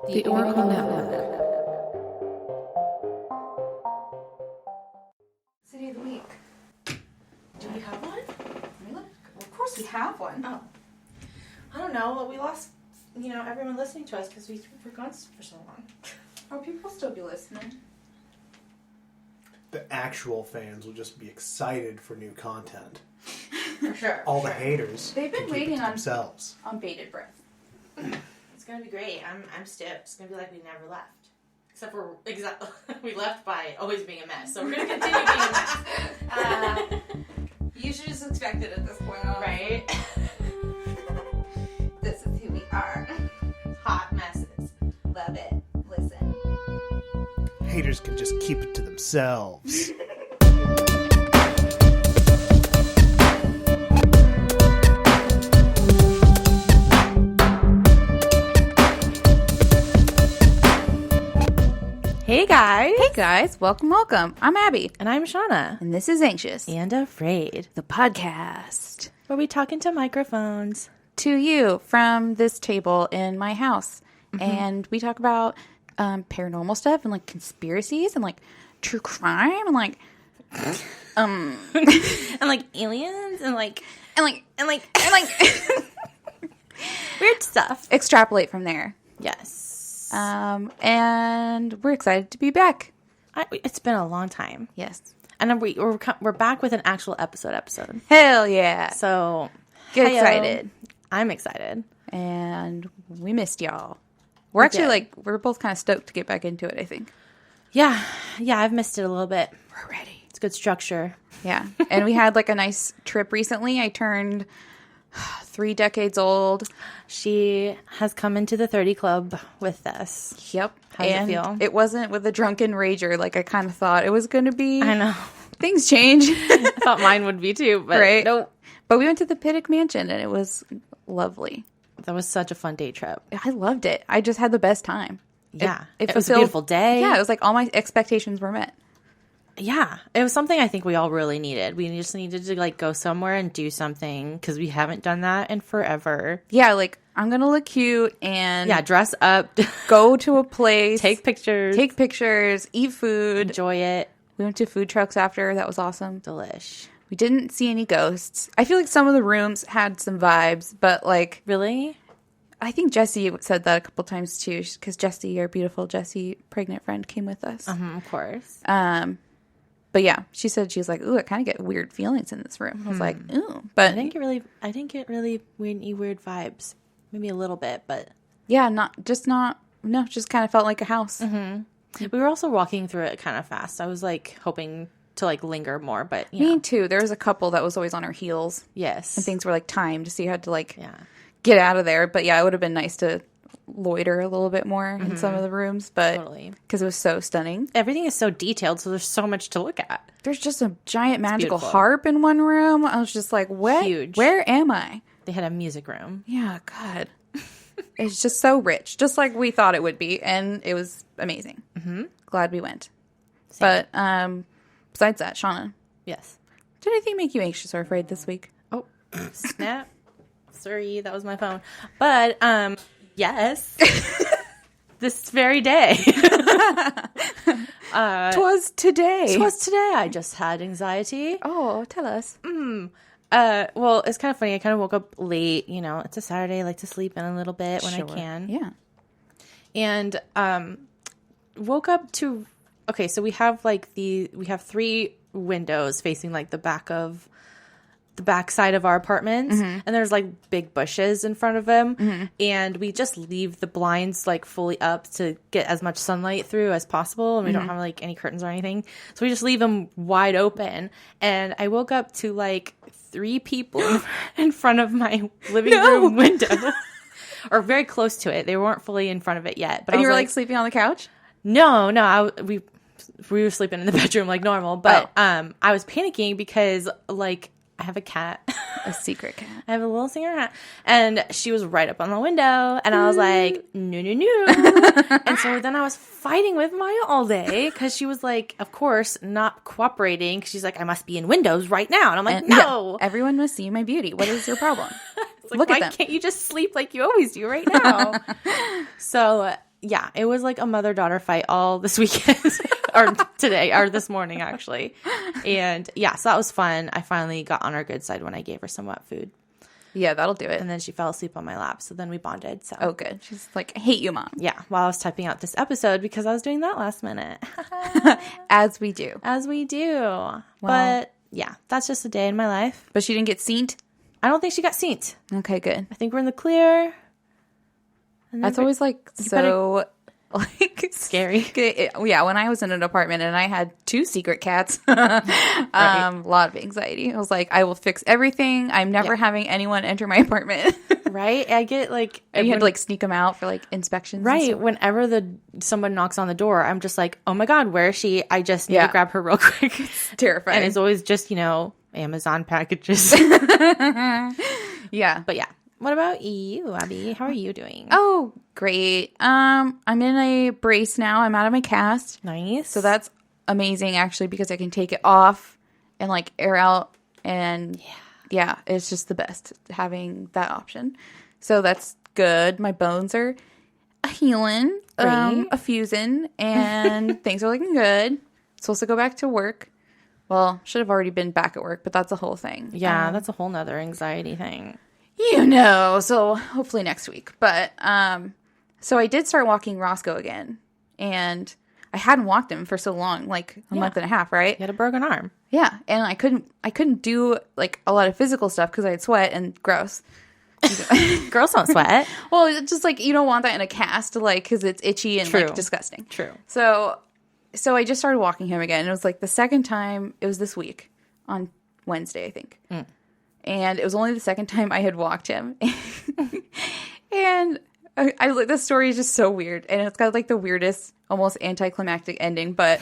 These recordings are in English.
The Oracle Network. City of the week. Do we have one? Well, of course we have one. Oh. I don't know. We lost, everyone listening to us because we were gone for so long. Oh, people will still be listening. The actual fans will just be excited for new content. For sure. All the haters. They've been waiting on themselves. On bated breath. It's gonna be great. I'm stoked. It's gonna be like we never left, except for we left by always being a mess. So we're gonna continue being a mess. You should just expect it at this point on. Right? This is who we are. Hot messes. Love it. Listen. Haters can just keep it to themselves. Hey guys. Hey guys, welcome. I'm Abby. And I'm Shauna. And this is Anxious, And Afraid, the podcast. where we talk into microphones. To you from this table in my house. And we talk about paranormal stuff and like conspiracies and like true crime and like And like aliens and like weird stuff. extrapolate from there. Yes. And we're excited to be back. It's been a long time. Yes. And we're back with an actual episode. Hell yeah. So Get hi-yo. excited. I'm excited. And we missed y'all. We're actually did. we're both kind of stoked to get back into it, I think. Yeah, I've missed it a little bit. We're ready. It's good structure. Yeah. And we had like a nice trip recently. I turned 3 decades old. She has come into the 30 club with us. Yep. How does it and feel? it wasn't with a drunken rager like I kind of thought it was going to be. I know. Things change. I thought mine would be too, but Right? nope. But we went to the Pittock Mansion and it was lovely. That was such a fun day trip. I loved it. I just had the best time. Yeah. It It was a fulfilled- beautiful day. Yeah, it was like all my expectations were met. Yeah. It was something I think we all really needed. We just needed to like go somewhere and do something because we haven't done that in forever. Yeah, like I'm going to look cute and Yeah, dress up, go to a place, take pictures, eat food. enjoy it. We went to food trucks after. That was awesome. Delish. We didn't see any ghosts. I feel like some of the rooms had some vibes, but like Really? I think Jessie said that a couple times too, because Jessie, our beautiful Jessie, pregnant friend, came with us. Of course. But yeah, she said she was like, "Ooh, I kind of get weird feelings in this room." I was like, "Ooh," but I didn't get really weird vibes. Maybe a little bit, but yeah, just kind of felt like a house. we were also walking through it kind of fast. I was like hoping to like linger more, but you Me know. too. There was a couple that was always on her heels, Yes. and things were like timed, so you had to like Yeah. get out of there. But yeah, it would have been nice to loiter a little bit more in some of the rooms, but Totally. because it was so stunning. Everything is so detailed, so there's so much to look at. There's just a giant magical beautiful. harp in one room. I was just like, what? Huge. Where am I? They had a music room. Yeah, God. It's just so rich, just like we thought it would be, and it was amazing. Mm-hmm. Glad we went. Same. But besides that, Shauna, Yes. did anything make you anxious or afraid this week? Oh, snap. Sorry, that was my phone. But yes. This very day. Twas today. It was today. I just had anxiety. Oh, tell us. Well, it's kind of funny. I kind of woke up late. You know, it's a Saturday. I like to sleep in a little bit when I Sure. can. Yeah. And woke up to. Okay, so we have 3 windows facing like the back side of our apartments, and there's like big bushes in front of them, and we just leave the blinds like fully up to get as much sunlight through as possible, and we don't have like any curtains or anything, so we just leave them wide open. And I woke up to like 3 people in front of my living room window, or very close to it. They weren't fully in front of it yet, but And I you was were like sleeping on the couch? no, we were sleeping in the bedroom like normal, but I was panicking because like I have a cat. A secret cat. I have a little singer cat, and she was right up on the window, and I was like, no. And so then I was fighting with Maya all day because she was like, of course, not cooperating. 'Cause she's like, I must be in windows right now, and I'm like, no. Yeah, everyone must see my beauty. What is your problem? It's like, Look why at them. can't you just sleep like you always do right now? So yeah, it was like a mother-daughter fight all this weekend or today or this morning actually. And yeah, so that was fun. I finally got on her good side when I gave her some wet food. Yeah, that'll do it. And then she fell asleep on my lap. So then we bonded. So Oh, good. She's like, I hate you, Mom. yeah, while I was typing out this episode because I was doing that last minute. As we do. As we do. But yeah, that's just a day in my life. But she didn't get seen? I don't think she got seen. Okay, good. I think we're in the clear. And That's then always like so like scary. Yeah, when I was in an apartment and I had 2 secret cats, a lot of anxiety. I was like, I will fix everything. I'm never having anyone enter my apartment. Right? I get like And you had to like sneak them out for like inspections. and right. stuff. Whenever someone knocks on the door, I'm just like, oh my God, where is she? I just need Yeah. to grab her real quick. Terrifying. And it's always just, Amazon packages. Yeah. But yeah. What about you, Abby? How are you doing? Oh, great. I'm in a brace now. I'm out of my cast. Nice. So that's amazing actually because I can take it off and like air out and yeah, it's just the best having that option. So that's good. My bones are healing, a fusing, and things are looking good. Supposed to go back to work. Well, should have already been back at work, but that's a whole thing. Yeah, that's a whole nother anxiety thing. So hopefully next week. But so I did start walking Roscoe again, and I hadn't walked him for so long, like a month and a half, right? You had a broken arm. Yeah, and I couldn't do like a lot of physical stuff because I had sweat and gross. Girls don't sweat. Well, it's just like you don't want that in a cast, like because it's itchy and like disgusting. True. So I just started walking him again. It was like the second time. It was this week on Wednesday, I think. And it was only the second time I had walked him. And I this story is just so weird. And it's got like the weirdest, almost anticlimactic ending. But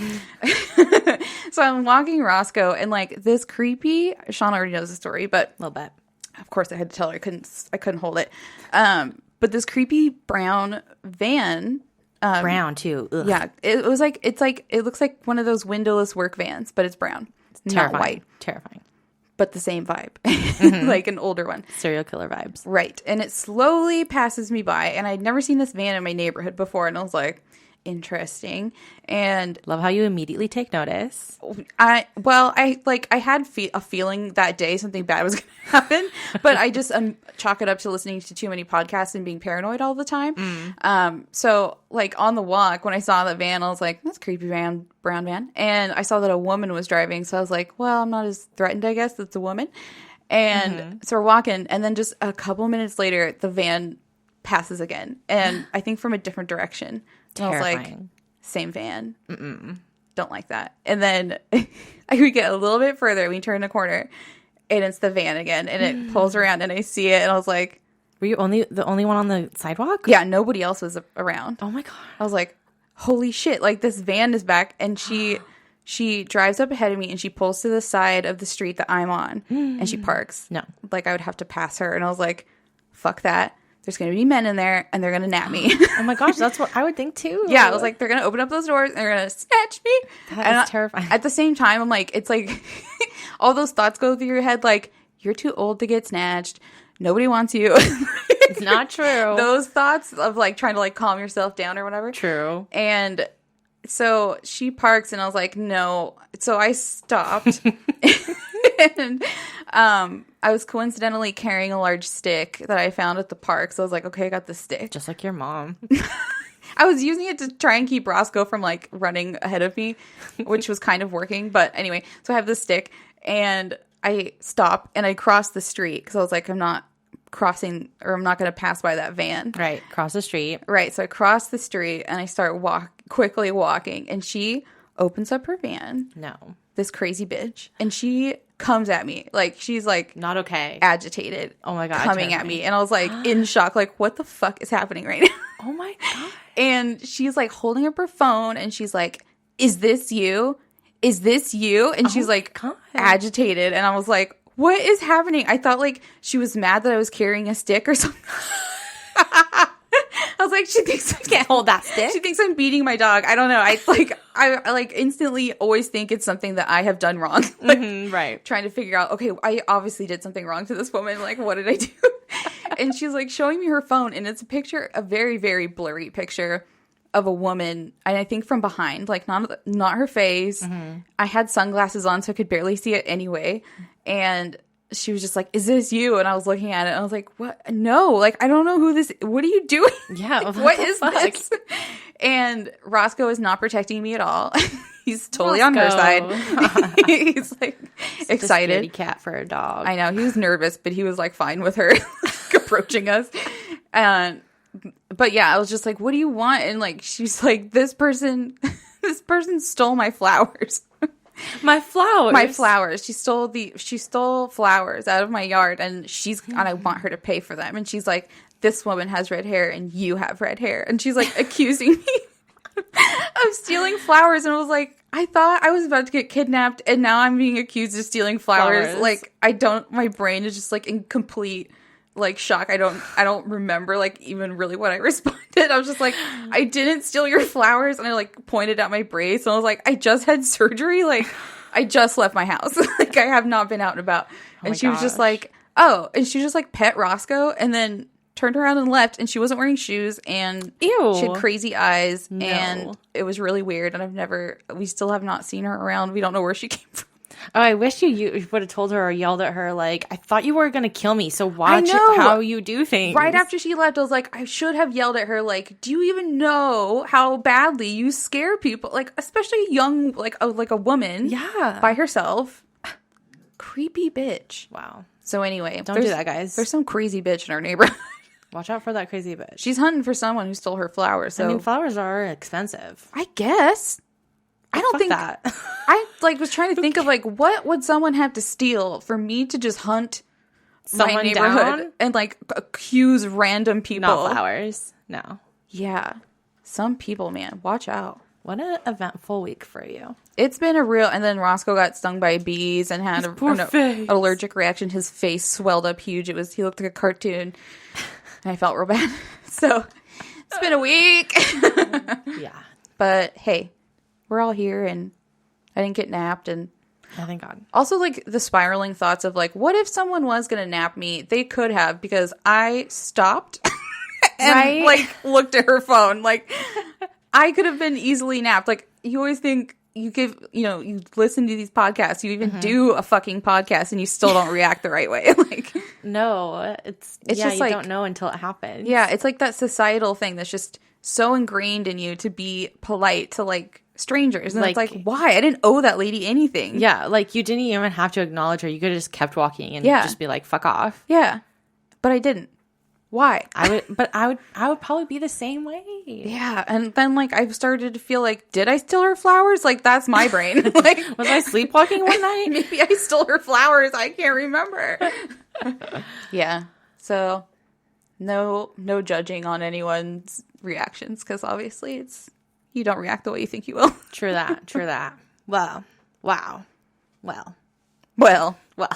so I'm walking Roscoe and like this creepy, Sean already knows the story, but A little bit. of course I had to tell her I couldn't hold it. But this creepy brown van. Brown too. Ugh. Yeah. It looks like one of those windowless work vans, but it's brown. It's not Terrifying. white. Terrifying. But the same vibe, like an older one. Serial killer vibes. Right. And it slowly passes me by. And I'd never seen this van in my neighborhood before. And I was like, interesting. And Love how you immediately take notice. I had a feeling that day something bad was going to happen. But I just chalk it up to listening to too many podcasts and being paranoid all the time. So like on the walk, when I saw the van, I was like, that's a creepy brown van. And I saw that a woman was driving. So I was like, well, I'm not as threatened, I guess. It's a woman. And so we're walking. And then just a couple minutes later, the van passes again. And I think from a different direction. And I was like, Terrifying. same van. Don't like that. And then we get a little bit further. We turn the corner. And it's the van again. And it pulls around. And I see it. And I was like, Were you the only one on the sidewalk? yeah, nobody else was around. Oh my God. I was like, holy shit, like this van is back. And she drives up ahead of me and she pulls to the side of the street that I'm on and she parks. No. Like I would have to pass her. And I was like, fuck that. There's going to be men in there and they're going to nap me. Oh my gosh, that's what I would think too. Yeah, I was like, they're going to open up those doors and they're going to snatch me. That is terrifying. At the same time, I'm like, it's like all those thoughts go through your head like, you're too old to get snatched. Nobody wants you. It's not true. Those thoughts of like trying to like calm yourself down or whatever. True. And so she parks and I was like, no. So I stopped. And I was coincidentally carrying a large stick that I found at the park. So I was like, okay, I got the stick. Just like your mom. I was using it to try and keep Roscoe from like running ahead of me, which was kind of working. But anyway, so I have the stick and I stop and I cross the street because I was like, I'm not crossing or I'm not going to pass by that van. Right. Cross the street. Right. So I cross the street and I start quickly walking and she opens up her van. No. This crazy bitch. And she comes at me. Like she's like Not okay. agitated. Oh my God. Coming at me. And I was like in shock. Like what the fuck is happening right now? Oh my God. And she's like holding up her phone and she's like, is this you? Is this you? And she's like God. agitated. And I was like, what is happening? I thought like she was mad that I was carrying a stick or something. I was like, she thinks I Can't hold that stick. She thinks I'm beating my dog. I don't know. I like instantly always think it's something that I have done wrong. Like, right. trying to figure out, okay, I obviously did something wrong to this woman. Like, what did I do? And she's like showing me her phone and it's a very, very blurry picture of a woman, and I think from behind, like not her face. I had sunglasses on, so I could barely see it anyway. And she was just like, "Is this you?" And I was looking at it, and I was like, "What? No, like I don't know who this. What are you doing? Yeah, Like, what what the is fuck? this?" And Roscoe is not protecting me at all. He's totally on her side. He's like excited. Scaredy cat for a dog. I know he was nervous, but he was like fine with her like, approaching us. But yeah, I was just like, "What do you want?" And like, she's like, "This person stole my flowers." My flowers. My flowers. She stole flowers out of my yard, and I want her to pay for them. And she's like, "This woman has red hair, and you have red hair," and she's like accusing me of stealing flowers. And I was like, I thought I was about to get kidnapped, and now I'm being accused of stealing flowers. Like, my brain is just like in complete like shock. I don't remember like even really what I responded. I was just like, "I didn't steal your flowers," and I like pointed at my brace, and I was like, "I just had surgery. Like, I just left my house. Like, I have not been out and about." And she was just like, "Oh," and she just like pet Roscoe, and then turned around and left, and she wasn't wearing shoes, and Ew. she had crazy eyes, No. and it was really weird. And we still have not seen her around. We don't know where she came from. Oh, I wish you would have told her or yelled at her, like, "I thought you were going to kill me, so watch know. how you do things." Right after she left, I was like, I should have yelled at her, like, "Do you even know how badly you scare people? Like, especially young, like a woman, Yeah. by herself." Creepy bitch. Wow. So anyway, Don't do that, guys. There's some crazy bitch in our neighborhood. Watch out for that crazy bitch. She's hunting for someone who stole her flowers. So I mean, flowers are expensive. I guess. I don't Fuck think that. I like was trying to think of like what would someone have to steal for me to just hunt my Someone neighborhood down? and like accuse random people. Not flowers. No. Yeah. Some people, man, watch out. What an eventful week for you. It's been a real, and then Roscoe got stung by bees and had poor face. an allergic reaction. His face swelled up huge. He looked like a cartoon. And I felt real bad. So it's been a week. Yeah. But hey, we're all here, and I didn't get napped. And Oh, thank God. also like the spiraling thoughts of like, what if someone was going to nap me? They could have, because I stopped and Right? like looked at her phone. Like, I could have been easily napped. Like, you always think you listen to these podcasts, you even do a fucking podcast, and you still don't react the right way. Like, No, it's It's yeah, just you like- don't know until it happens. yeah, it's like that societal thing that's just so ingrained in you to be polite to like strangers. And it's Like- like, why? I didn't owe that lady anything. Yeah, like you didn't even have to acknowledge her. You could have just kept walking and Yeah. just be like, "Fuck off." Yeah. But I didn't. Why? I would probably be the same way. Yeah, and then like I've started to feel like, did I steal her flowers? Like, that's my brain. Like, Was I sleepwalking one night? maybe I stole her flowers. I can't remember. Yeah. So no judging on anyone's reactions, because obviously you don't react the way you think you will. True that. True that. Well, wow. Well, Well, well.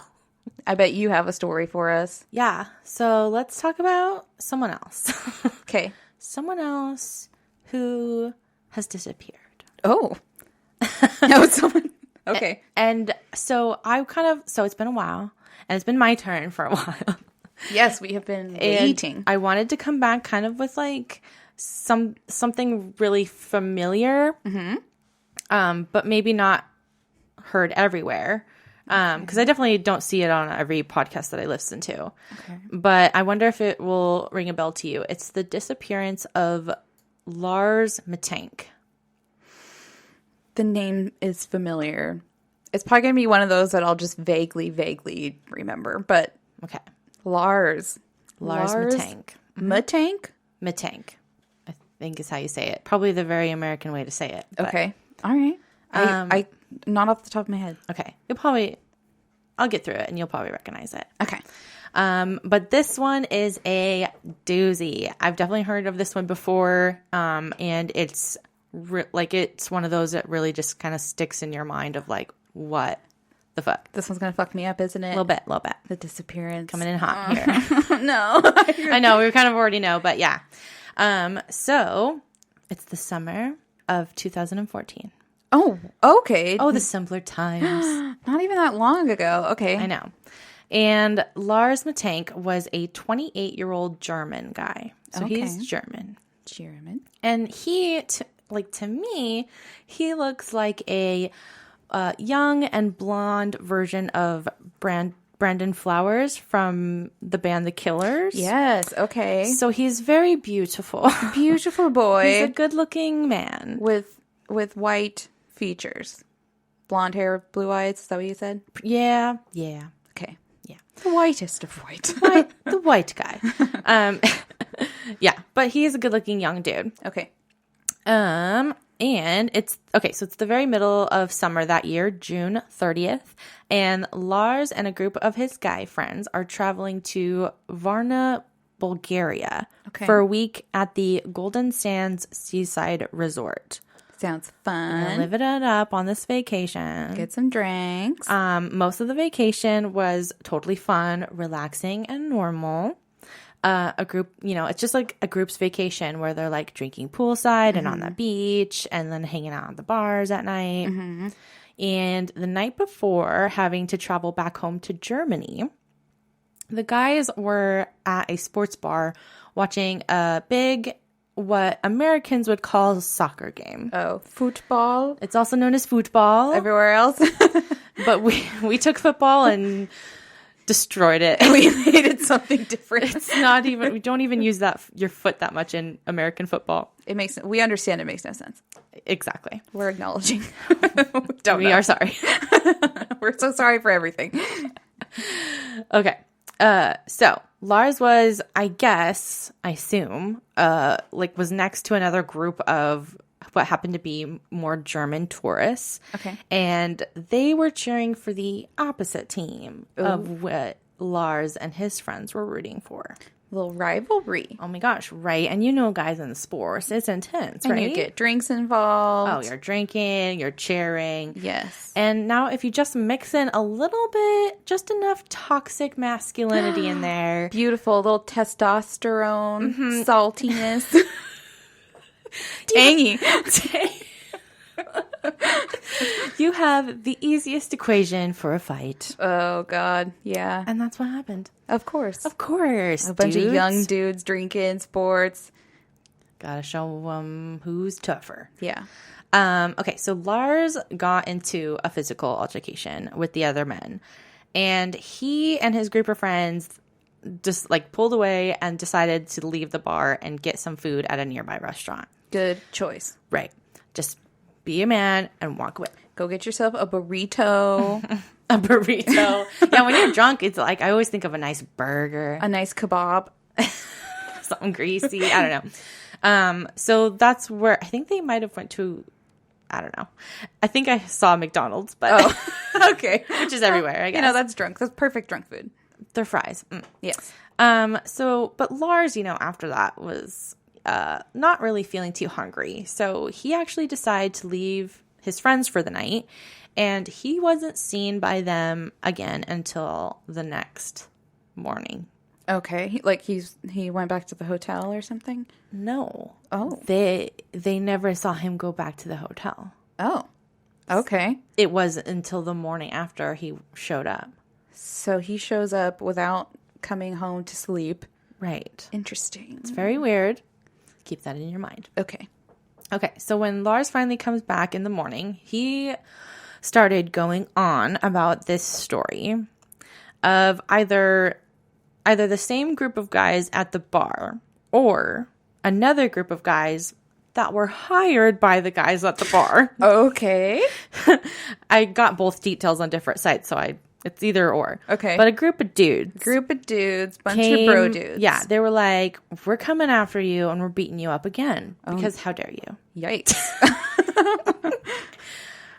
I bet you have a story for us. Yeah. So let's talk about someone else. Okay. Someone else who has disappeared. Oh. No, someone. Okay. And so it's been a while, and it's been my turn for a while. Yes, we have been And waiting. I wanted to come back kind of with like something really familiar, but maybe not heard everywhere. Because I definitely don't see it on every podcast that I listen to. Okay. But I wonder if it will ring a bell to you. It's the disappearance of Lars Mittank. The name is familiar. It's probably going to be one of those that I'll just vaguely remember. But Okay. Lars Mittank. Mittank? Mittank, I think is how you say it. Probably the very American way to say it. but- Okay. All right. I not off the top of my head. Okay. I'll get through it and you'll probably recognize it. Okay. But this one is a doozy. I've definitely heard of this one before. And it's it's one of those that really just kind of sticks in your mind of like, what the fuck? This one's going to fuck me up, isn't it? A little bit. The disappearance. Coming in hot here. No. I know, we kind of already know, but yeah. So it's the summer of 2014. Oh, okay. Oh, the simpler times. Not even that long ago. Okay. I know. And Lars Mittank was a 28-year-old German guy. So Okay. he's German. Chairman. And to me, he looks like a young and blonde version of Brandon Flowers from the band The Killers. Yes. Okay. So he's very beautiful. Beautiful boy. He's a good-looking man. with white features. Blonde hair, blue eyes. Is that what you said? Yeah. Okay. Yeah. The whitest of white. The white guy. Yeah, but he is a good-looking young dude. Okay. And it's okay, so it's the very middle of summer that year, June 30th, and Lars and a group of his guy friends are traveling to Varna, Bulgaria for a week at the Golden Sands Seaside Resort. Sounds They're fun. living it up on this vacation. Get some drinks. Most of the vacation was totally fun, relaxing, and normal. A group, it's just like a group's vacation where they're like drinking poolside and on the beach and then hanging out at the bars at night. And the night before having to travel back home to Germany, the guys were at a sports bar watching a big, what Americans would call soccer game. Oh, football. It's also known as football, Everywhere else. but we took football and destroyed it. We made it something different. It's not even, we don't even use your foot that much in American football. We understand it makes no sense. Exactly. We're acknowledging. We are sorry. We're so sorry for everything. Okay. So Lars was, I assume, was next to another group of what happened to be more German tourists. Okay. And they were cheering for the opposite team of what Lars and his friends were rooting for. Little rivalry. Oh my gosh, right. And guys in sports, it's intense, right? And you get drinks involved. Oh, you're drinking, you're cheering. Yes. And now if you just mix in a little bit, just enough toxic masculinity in there. Beautiful. Little testosterone, saltiness. Tangy. You have the easiest equation for a fight. Oh, God. Yeah. And that's what happened. Of course. Of course. A bunch of young dudes drinking sports. Gotta show them who's tougher. Yeah. Okay, so Lars got into a physical altercation with the other men. And he and his group of friends just pulled away and decided to leave the bar and get some food at a nearby restaurant. Good choice. Right. Just be a man and walk away. Go get yourself a burrito. A burrito. Yeah, when you're drunk, it's I always think of a nice burger. A nice kebab. Something greasy. I don't know. So that's where I think they might have went to. I don't know. I think I saw McDonald's, but Okay. which is everywhere, I guess. That's drunk. That's perfect drunk food. They're fries. Yes. But Lars, after that was not really feeling too hungry. So he actually decided to leave his friends for the night, and he wasn't seen by them again until the next morning. Okay. He went back to the hotel or something? No. Oh. They never saw him go back to the hotel. Oh. Okay. It was until the morning after he showed up. So he shows up without coming home to sleep. Right. Interesting. It's very weird. Keep that in your mind. Okay. Okay, so when Lars finally comes back in the morning, he started going on about this story of either the same group of guys at the bar or another group of guys that were hired by the guys at the bar. Okay. I got both details on different sites, so it's either or. Okay. But a group of dudes. Bunch of bro dudes. Yeah, they were like, we're coming after you and we're beating you up again because how dare you? Yikes.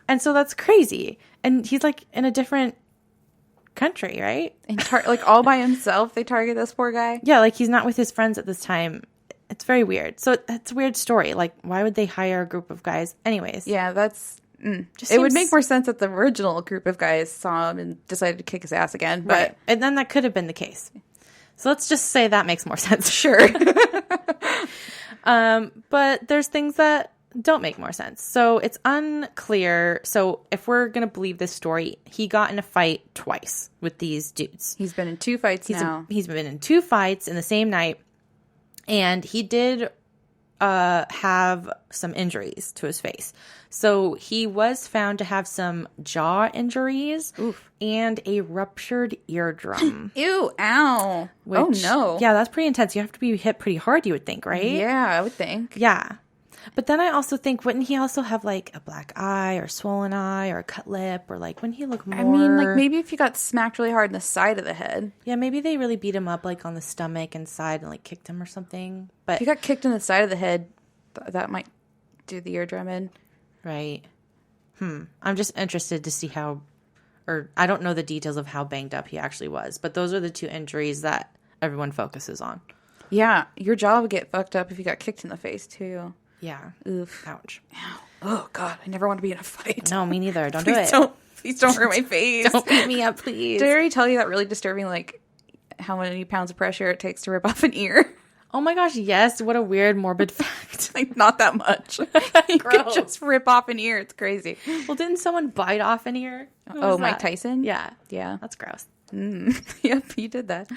And so that's crazy. And he's in a different country, right? And all by himself, they target this poor guy. Yeah, he's not with his friends at this time. It's very weird. So it's a weird story. Why would they hire a group of guys? Anyways. Yeah, that's... It would make more sense that the original group of guys saw him and decided to kick his ass again. But Right. And then that could have been the case. So let's just say that makes more sense. Sure. But there's things that don't make more sense. So it's unclear. So if we're going to believe this story, he got in a fight twice with these dudes. He's been in 2 fights now. He's been in 2 fights in the same night. And he did have some injuries to his face. So he was found to have some jaw injuries and a ruptured eardrum. Ew, ow. Oh, no. Yeah, that's pretty intense. You have to be hit pretty hard, you would think, right? Yeah, I would think. Yeah. But then I also think, wouldn't he also have like a black eye or swollen eye or a cut lip, or like wouldn't he look more? I mean, like maybe if you got smacked really hard in the side of the head. Yeah, maybe they really beat him up like on the stomach and side and like kicked him or something. But If you got kicked in the side of the head, that might do the eardrum in. right. I'm just interested to see how, or I don't know the details of how banged up he actually was, but those are the two injuries that everyone focuses on. Yeah, your jaw would get fucked up if you got kicked in the face, too. Yeah. Oof. Ouch. Oh, God, I never want to be in a fight. No, me neither. Don't do it. Please don't hurt my face. Don't beat me up, please. Did I already tell you that really disturbing, like, how many pounds of pressure it takes to rip off an ear? Oh my gosh, yes. What a weird, morbid fact. Like, not that much. You could just rip off an ear. It's crazy. Well, didn't someone bite off an ear? Who Oh, was Mike that? Tyson? Yeah. Yeah. That's gross. Yep, he did that.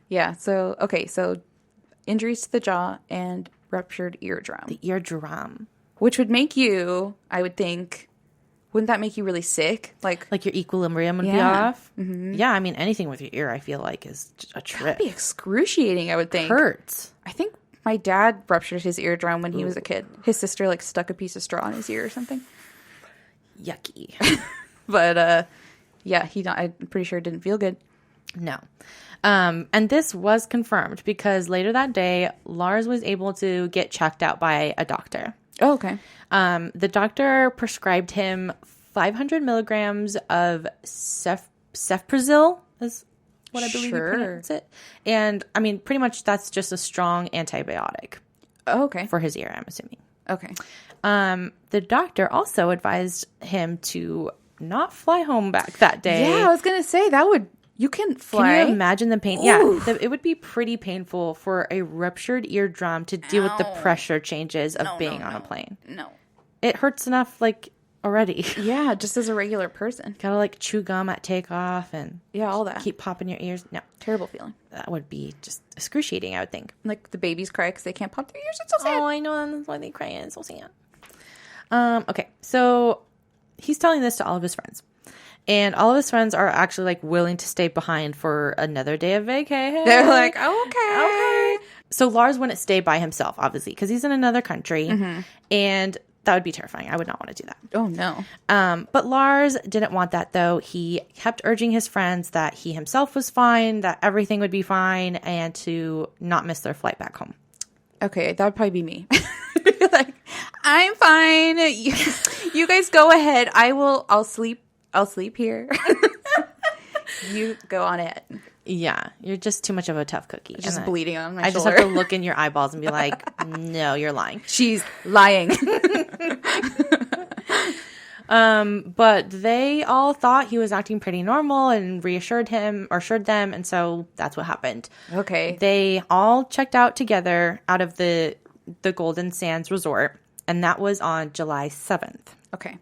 Yeah, so, okay, so injuries to the jaw and ruptured eardrum. The eardrum. Which would make you, I would think, wouldn't that make you really sick? Like Like your equilibrium would be Yeah. off. Mm-hmm. Yeah, I mean, anything with your ear, I feel like, is just a trip. that'd be excruciating, I would think. Hurts. I think my dad ruptured his eardrum when he was a kid. His sister, like, stuck a piece of straw in his ear or something. Yucky. But, yeah, I'm pretty sure it didn't feel good. No. And this was confirmed because later that day, Lars was able to get checked out by a doctor. Oh, okay. The doctor prescribed him 500 milligrams of cefprozil, is what I believe you pronounce it. And, I mean, pretty much that's just a strong antibiotic Oh, okay. for his ear, I'm assuming. Okay. The doctor also advised him to not fly home back that day. Yeah, I was going to say, you can fly. Can you imagine the pain? Yeah, it would be pretty painful for a ruptured eardrum to deal with the pressure changes of being on a plane. No. It hurts enough, like, already. Yeah, just as a regular person. Gotta, like, chew gum at takeoff and Yeah, all that. keep popping your ears. No, Terrible feeling. that would be just excruciating, I would think. Like the babies cry because they can't pop their ears. It's so sad. Oh, I know, and that's why they cry. It's so sad. Okay, so he's telling this to all of his friends. And all of his friends are actually, like, willing to stay behind for another day of vacation. They're like, okay. So Lars wouldn't stay by himself, obviously, because he's in another country. And that would be terrifying. I would not want to do that. Oh, no. But Lars didn't want that, though. He kept urging his friends that he himself was fine, that everything would be fine, and to not miss their flight back home. Okay, that would probably be me. Like, I'm fine. You guys go ahead. I'll sleep here. You go on ahead. Yeah, you're just too much of a tough cookie. Just And bleeding on my I just shoulder. have to look in your eyeballs and be like, no, you're lying. She's lying. But they all thought he was acting pretty normal and assured them, and so that's what happened. Okay. They all checked out together out of the Golden Sands Resort, and that was on July 7th. Okay.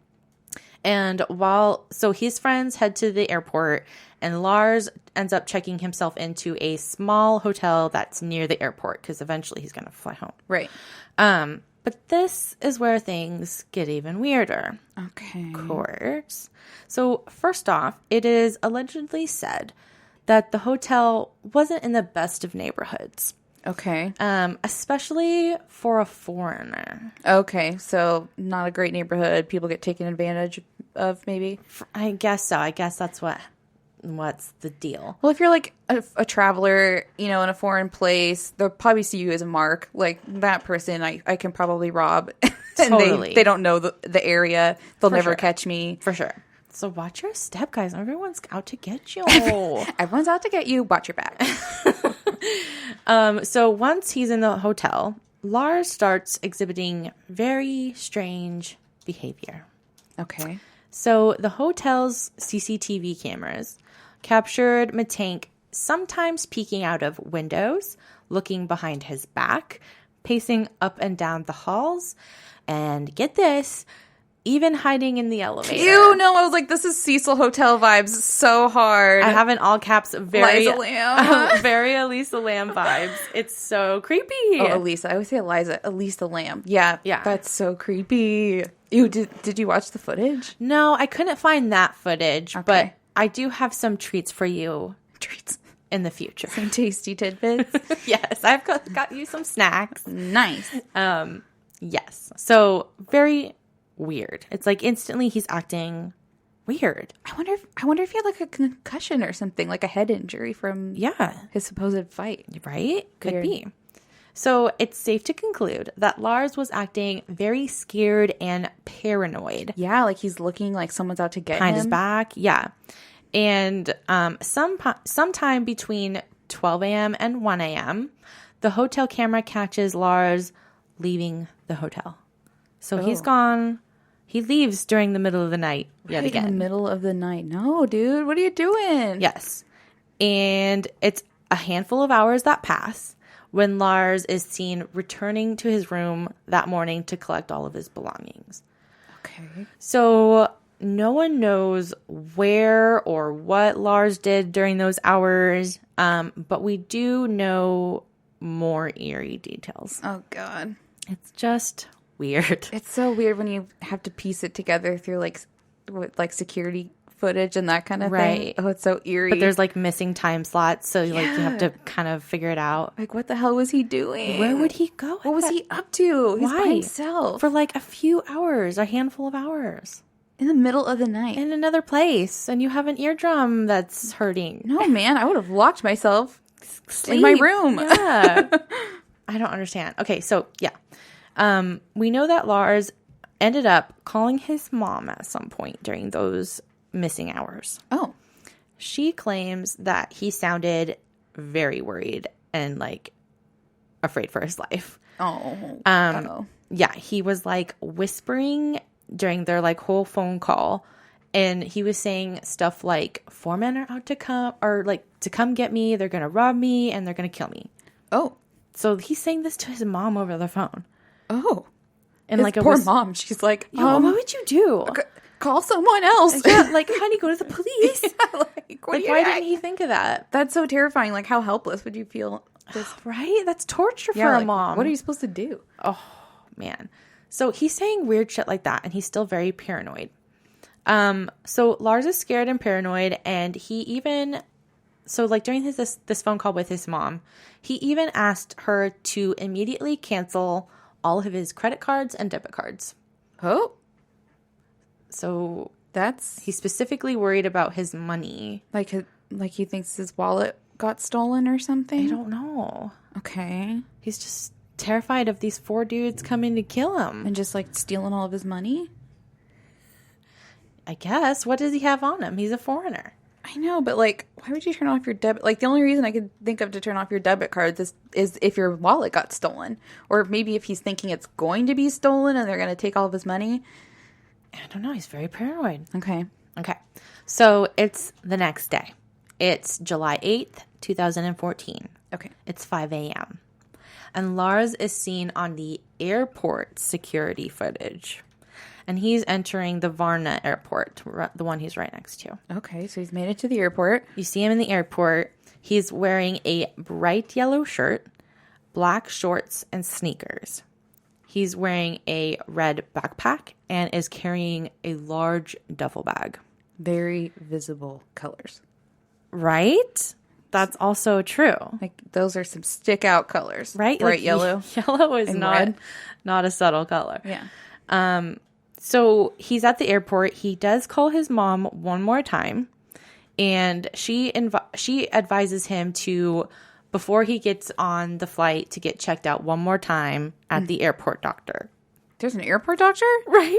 And so his friends head to the airport, and Lars ends up checking himself into a small hotel that's near the airport because eventually he's going to fly home. Right. But this is where things get even weirder. Okay. Of course. So first off, it is allegedly said that the hotel wasn't in the best of neighborhoods. Okay. Especially for a foreigner. Okay. So not a great neighborhood. People get taken advantage of, maybe. I guess so. I guess that's what's the deal. Well, if you're like a traveler, in a foreign place, they'll probably see you as a mark. Like that person, I can probably rob. And Totally. they don't know the area. They'll never sure. catch me. For sure. So watch your step, guys. Everyone's out to get you. Everyone's out to get you. Watch your back. So once he's in the hotel, Lars starts exhibiting very strange behavior. Okay. So the hotel's CCTV cameras captured Matank sometimes peeking out of windows, looking behind his back, pacing up and down the halls, and get this, even hiding in the elevator. Ew, no, I was like, this is Cecil Hotel vibes so hard. I have in all caps very Liza Lamb. very Elisa Lamb vibes. It's so creepy. Oh, Elisa. I always say Elisa Lamb. Yeah. Yeah. That's so creepy. Ew, did you watch the footage? No, I couldn't find that footage, Okay. but I do have some treats for you Treats. in the future. Some tasty tidbits. Yes, I've got you some snacks. Nice. Yes. So very weird. It's like instantly he's acting weird. I wonder if he had like a concussion or something, like a head injury from Yeah. his supposed fight. Right? Could Weird. be. So it's safe to conclude that Lars was acting very scared and paranoid. Yeah, like he's looking like someone's out to get Behind him. his back. Yeah. And sometime between 12 a.m. and 1 a.m., the hotel camera catches Lars leaving the hotel. So he's gone. He leaves during the middle of the night yet Right in the again. middle of the night. No, dude, what are you doing? Yes. And it's a handful of hours that pass when Lars is seen returning to his room that morning to collect all of his belongings. Okay. So no one knows where or what Lars did during those hours, but we do know more eerie details. Oh God. It's just weird. It's so weird when you have to piece it together through like security footage and that kind of Right. thing. Oh, it's so eerie. But there's like missing time slots, so like you have to kind of figure it out. like, what the hell was he doing? Where would he go? What was he up to? He's by Why? himself For like a few hours, a handful of hours. in the middle of the night. In another place, and you have an eardrum that's hurting. No, man, I would have locked myself in my Sleep. room. Yeah. I don't understand. Okay, so yeah. We know that Lars ended up calling his mom at some point during those missing hours. Oh, She claims that he sounded very worried and like afraid for his life. oh. Yeah, he was like whispering during their like whole phone call, and he was saying stuff like 4 men are out to come, or like to come get me, they're gonna rob me and they're gonna kill me. Oh. So he's saying this to his mom over the phone. Oh. And His like poor mom. She's like, what would you do? call someone else. Yeah, like honey, go to the police. like, what Like, are you why at? didn't he think of that? That's so terrifying. Like, how helpless would you feel? Right? That's torture for Yeah, a like, mom. What are you supposed to do? Man. So he's saying weird shit like that, and he's still very paranoid. So Lars is scared and paranoid, and he even, so like during this phone call with his mom, he even asked her to immediately cancel all of his credit cards and debit cards. Oh, So that's he's specifically worried about his money. like he thinks his wallet got stolen or something. I don't know. Okay, He's just terrified of these 4 dudes coming to kill him. and just like stealing all of his money. I guess. What does he have on him? He's a foreigner. I know, but like, why would you turn off your debit? Like, the only reason I could think of to turn off your debit cards is if your wallet got stolen, or maybe if he's thinking it's going to be stolen and they're going to take all of his money. I don't know. He's very paranoid. Okay. Okay. So it's the next day. It's July 8th, 2014. Okay. It's 5 a.m. And Lars is seen on the airport security footage. And he's entering the Varna airport, the one he's right next to. Okay. So he's made it to the airport. You see him in the airport. He's wearing a bright yellow shirt, black shorts, and sneakers. He's wearing a red backpack and is carrying a large duffel bag. Very visible colors. Right? That's also true. Like, those are some stick out colors. Right? Bright Like, yellow. Yellow is and not red. not a subtle color. Yeah. So he's at the airport. He does call his mom one more time, and she advises him to, before he gets on the flight, to get checked out one more time at the airport doctor. There's an airport doctor? Right?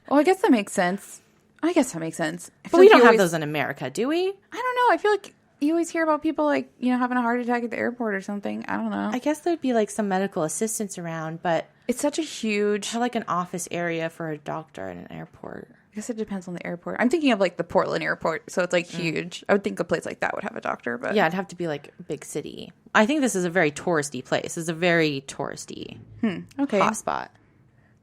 Oh, I guess that makes sense. I But feel we like don't you have always- those in America, do we? I don't know. I feel like you always hear about people like, having a heart attack at the airport or something. I don't know. I guess there'd be like some medical assistance around, but It's such a huge. have like an office area for a doctor in an airport. I guess it depends on the airport. I'm thinking of like the Portland airport, so it's like huge. I would think a place like that would have a doctor, but Yeah, it'd have to be like a big city. I think this is a very touristy place. It's a very touristy okay. hotspot.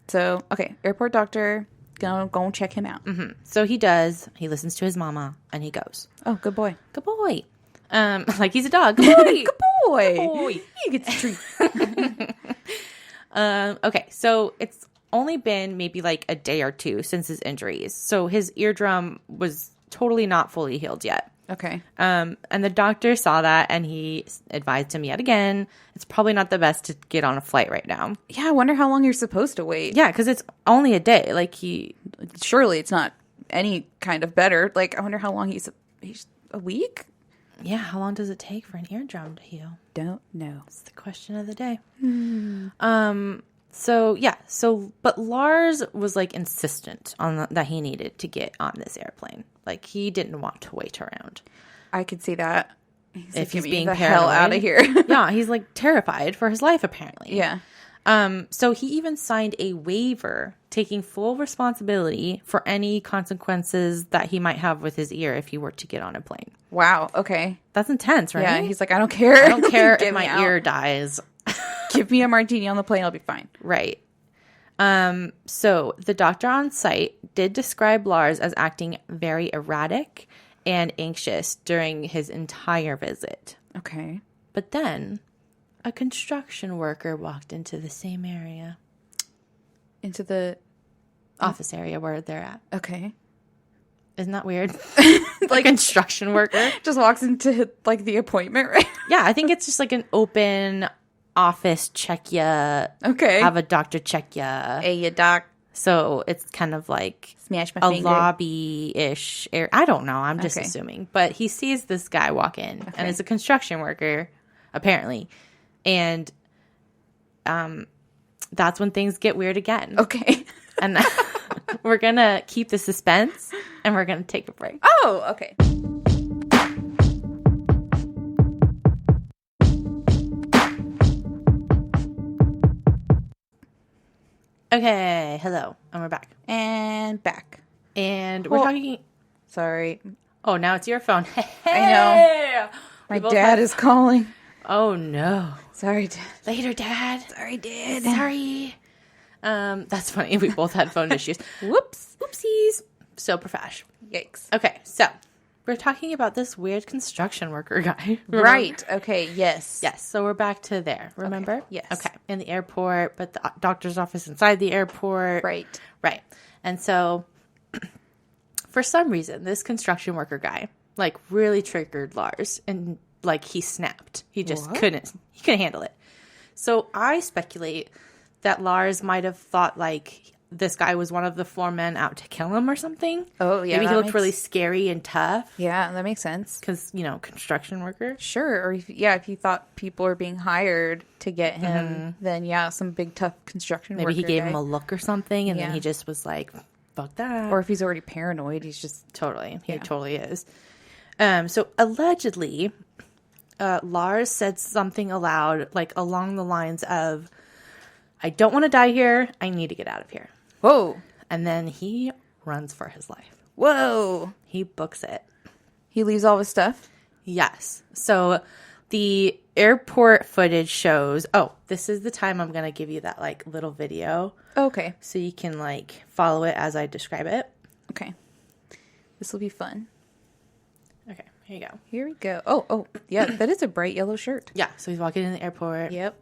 So okay, airport doctor Go check him out. So he does. He listens to his mama, and he goes. Oh, good boy. Good boy. Like he's a dog. Good boy. Good boy. Good boy. You get the treat. Okay, so it's only been maybe like a day or two since his injuries. So his eardrum was totally not fully healed yet. Okay. And the doctor saw that, and he advised him yet again, it's probably not the best to get on a flight right now. Yeah, I wonder how long you're supposed to wait. Yeah, because it's only a day. Like Surely it's not any kind of better. Like, I wonder how long he's a week? yeah, how long does it take for an eardrum to heal? Don't know. It's the question of the day. But Lars was like insistent on that he needed to get on this airplane. Like he didn't want to wait around. I could see that. If he's "Get me being the hell paranoid." out of here. Yeah, he's like terrified for his life apparently. Yeah. So he even signed a waiver taking full responsibility for any consequences that he might have with his ear if he were to get on a plane. Wow. Okay. That's intense, right? Yeah. He's like, I don't care. I don't care Get if me my out. ear dies. Give me a martini on the plane. I'll be fine. Right. So the doctor on site did describe Lars as acting very erratic and anxious during his entire visit. Okay. But then a construction worker walked into the same area, Into the. office area where they're at. Okay. Isn't that weird? Like a construction worker. Just walks into like the appointment, right? Yeah, I think it's just like an open office check ya. Okay. Have a doctor check ya. Hey, you doc. So it's kind of like Smash my a finger. lobby-ish area. I don't know. I'm just Okay. assuming. But he sees this guy walk in, and it's a construction worker, apparently. And that's when things get weird again. Okay. And we're going to keep the suspense, and we're going to take a break. Oh, okay. Okay, hello. And we're back. And back. And we're Well- talking... Sorry. Oh, now it's your phone. I know. My both dad have- is calling. Oh, no. Sorry, Dad. Later, Dad. Sorry, Dad. Sorry. That's funny. We both had phone issues. Whoops. Oopsies. So profesh. Yikes. Okay, so we're talking about this weird construction worker guy. Remember? Right. Okay. Yes. Yes. So we're back to there. Remember? Okay, yes. Okay. In the airport, but the doctor's office inside the airport. Right. Right. And so for some reason, this construction worker guy like really triggered Lars, and like he snapped. He just couldn't handle it. So I speculate that Lars might have thought like this guy was one of the 4 men out to kill him or something. Oh, yeah, Maybe he that looked makes- really scary and tough Yeah, that makes sense. because, construction worker. Sure. Or if you thought people were being hired to get him, then yeah, some big tough construction Maybe worker he gave guy. him a look or something, and then Yeah. he just was like, fuck that. Or if he's already paranoid, he's just Totally. He Yeah. totally is. So allegedly, Lars said something aloud, like along the lines of, I don't want to die here. I need to get out of here. whoa, And then he runs for his life. whoa. He books it. He leaves all his stuff. Yes. So the airport footage shows, this is the time I'm going to give you that like little video Okay. so you can like follow it as I describe it. Okay. This will be fun. Okay, here you go. Here we go. Oh, yeah, that is a bright yellow shirt. Yeah, so he's walking in the airport Yep.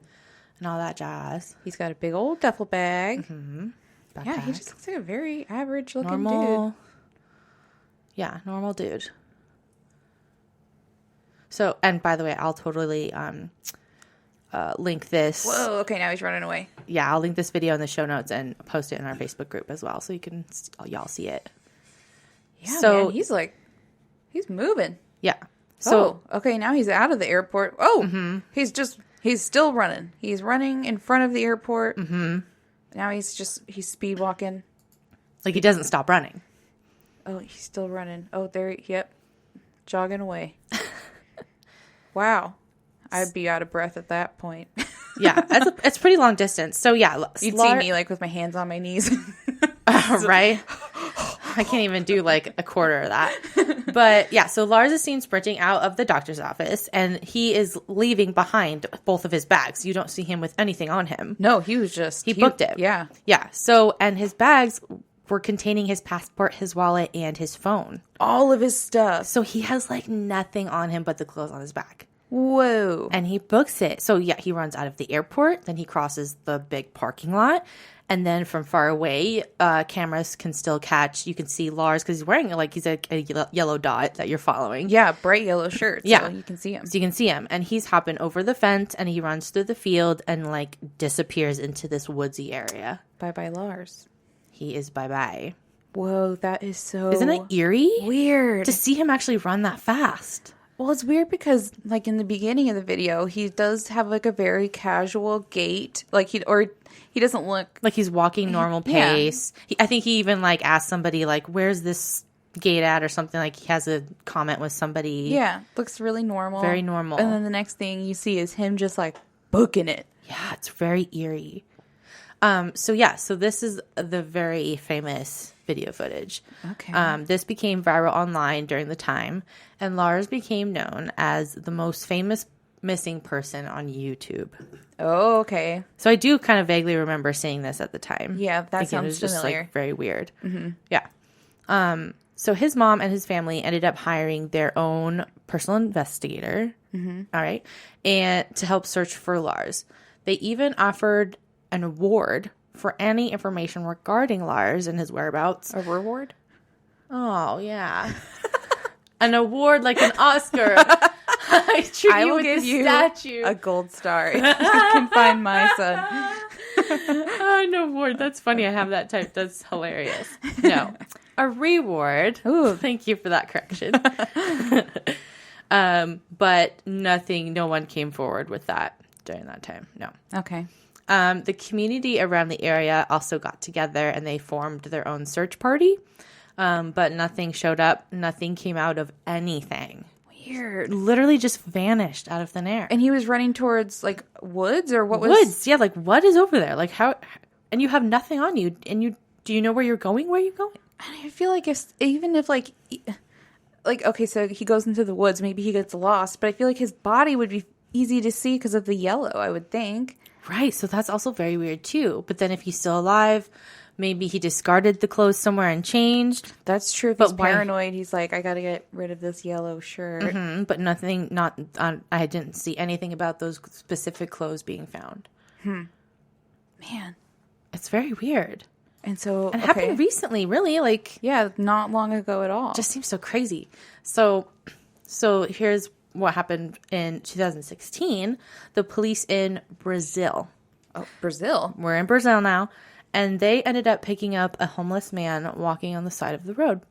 and all that jazz. He's got a big old duffel bag. Yeah, he Backpack. just looks like a very average looking dude. normal. Yeah, normal dude. So, and by the way, I'll totally link this. Whoa, okay, now he's running away. Yeah, I'll link this video in the show notes and post it in our Facebook group as well, so you can y'all see it. Yeah, So- man, he's moving. Yeah. So Okay, now he's out of the airport. Oh, he's still running. He's running in front of the airport. Mm-hmm. Now he's speed walking. like he doesn't stop running. Oh, he's still running. Oh, there, yep. Jogging away. Wow. I'd be out of breath at that point. Yeah, it's pretty long distance. So yeah, You'd see me like with my hands on my knees. right? I can't even do like a quarter of that. But yeah, so Lars is seen sprinting out of the doctor's office, and he is leaving behind both of his bags. You don't see him with anything on him. No, he was just... He booked it. Yeah. Yeah. So, and his bags were containing his passport, his wallet, and his phone. All of his stuff. So he has like nothing on him but the clothes on his back. Whoa. And he books it. So yeah, he runs out of the airport, then he crosses the big parking lot, and then from far away, cameras can still catch. You can see Lars because he's wearing he's a yellow dot that you're following. Yeah, bright yellow shirt. Yeah. So you can see him. So you can see him, and he's hopping over the fence, and he runs through the field and like disappears into this woodsy area. Bye-bye, Lars. He is bye-bye. Whoa, that is so... Isn't it eerie? weird? To see him actually run that fast. Well, it's weird because, like, in the beginning of the video, he does have, like, a very casual gait. Like, he doesn't look... Like he's walking normal Yeah. pace. I think he even like asked somebody like, "Where's this gate at?" or something. Like he has a comment with somebody. Yeah, looks really normal. Very normal. And then the next thing you see is him just, like, booking it. Yeah, it's very eerie. So this is the very famous video footage. Okay. This became viral online during the time, and Lars became known as the most famous missing person on YouTube. Oh, okay. So I do kind of vaguely remember seeing this at the time. Yeah, that Again, sounds it was just familiar. like very weird. Mm-hmm. Yeah. So his mom and his family ended up hiring their own personal investigator. Mm-hmm. All right, and to help search for Lars. They even offered an award for any information regarding Lars and his whereabouts. A reward? Oh yeah, an award like an Oscar. I treat I you will with give the you statue. a gold star if you can find my son. An award. That's funny. I have that type. That's hilarious. No, a reward. Ooh. Thank you for that correction. But nothing. No one came forward with that during that time. No. Okay. The community around the area also got together and they formed their own search party. But nothing showed up. Nothing came out of anything. Weird. Literally just vanished out of thin air. And he was running towards, like, woods or what was... Woods. Yeah, like what is over there? Like how... And you have nothing on you. And do you know where you're going? Where are you going? I feel like even if, like, okay, so he goes into the woods, maybe he gets lost, but I feel like his body would be easy to see because of the yellow, I would think. Right. So that's also very weird too. But then if he's still alive, maybe he discarded the clothes somewhere and changed. That's true. If But he's why- paranoid, he's like, I gotta get rid of this yellow shirt. But I didn't see anything about those specific clothes being found. Man. It's very weird. And so, And it okay. happened recently, really. Like, Yeah, not long ago at all. just seems so crazy. So here's what happened in 2016. The police in Brazil. Brazil. We're in Brazil now. And they ended up picking up a homeless man walking on the side of the road.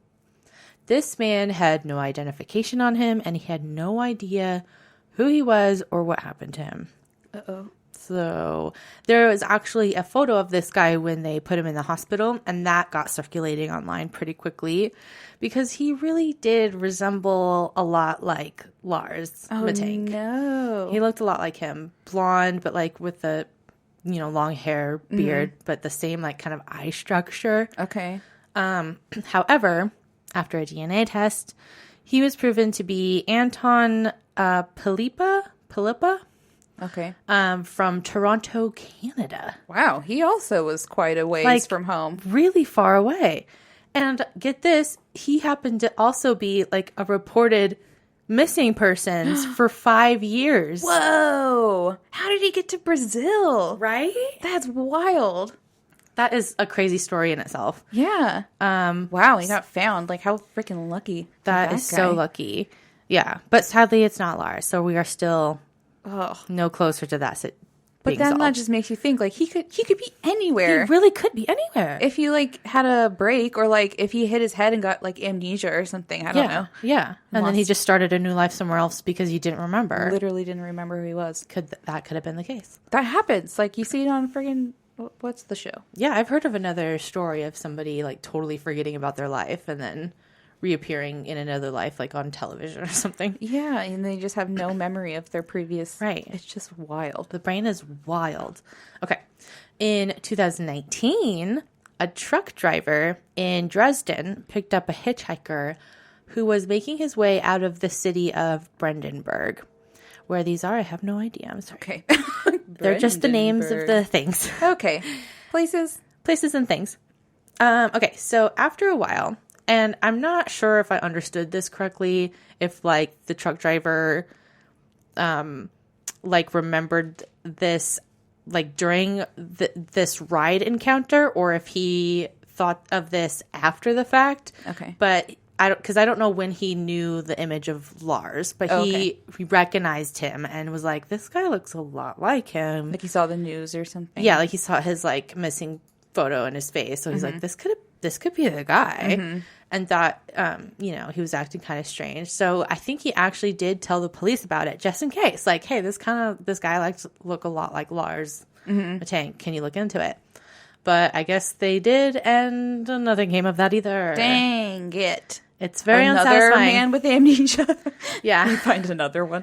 This man had no identification on him, and he had no idea who he was or what happened to him. Uh-oh. So there was actually a photo of this guy when they put him in the hospital, and that got circulating online pretty quickly because he really did resemble a lot like Lars Mattank. No. He looked a lot like him, blonde, but like with the, long hair, beard, but the same like kind of eye structure. Okay. However, after a DNA test, he was proven to be Anton Pilipa, Okay. from Toronto, Canada. Wow. He also was quite a ways Like- from home. Really far away. And get this, he happened to also be like a reported missing persons for 5 years. Whoa. How did he get to Brazil? Right? That's wild. That is a crazy story in itself. Yeah. Wow. He got found. Like, how freaking lucky. That is so guy. lucky. Yeah. But sadly, it's not Lars. So we are still Oh. no closer to that. But then that just makes you think, like, he could be anywhere. He really could be anywhere. If he, like, had a break or, like, if he hit his head and got, like, amnesia or something. I don't know. Yeah. And then he Lost. just started a new life somewhere else because he didn't remember. Literally didn't remember who he was. That could have been the case. That happens. Like, you see it on friggin', what's the show? Yeah, I've heard of another story of somebody like totally forgetting about their life and then reappearing in another life, like on television or something. Yeah, and they just have no memory of their previous. Right. It's just wild. The brain is wild. Okay. In 2019, a truck driver in Dresden picked up a hitchhiker who was making his way out of the city of Brandenburg. Where these are, I have no idea. I'm sorry. Okay. They're just the names of the things. Okay. Places. Places and things. Okay, so after a while, and I'm not sure if I understood this correctly, if like the truck driver like remembered this like during this ride encounter, or if he thought of this after the fact. Okay. But I don't know when he knew the image of Lars, but he recognized him and was like, this guy looks a lot like him. Like he saw the news or something. Yeah, like he saw his like missing photo in his face, so he's like, this could be the guy, and thought he was acting kind of strange. So I think he actually did tell the police about it just in case, like, hey, this guy likes to look a lot like Lars Matang. Can you look into it? But I guess they did, and nothing came of that either. Dang it. It's very another unsatisfying. man with amnesia. Yeah. You find another one.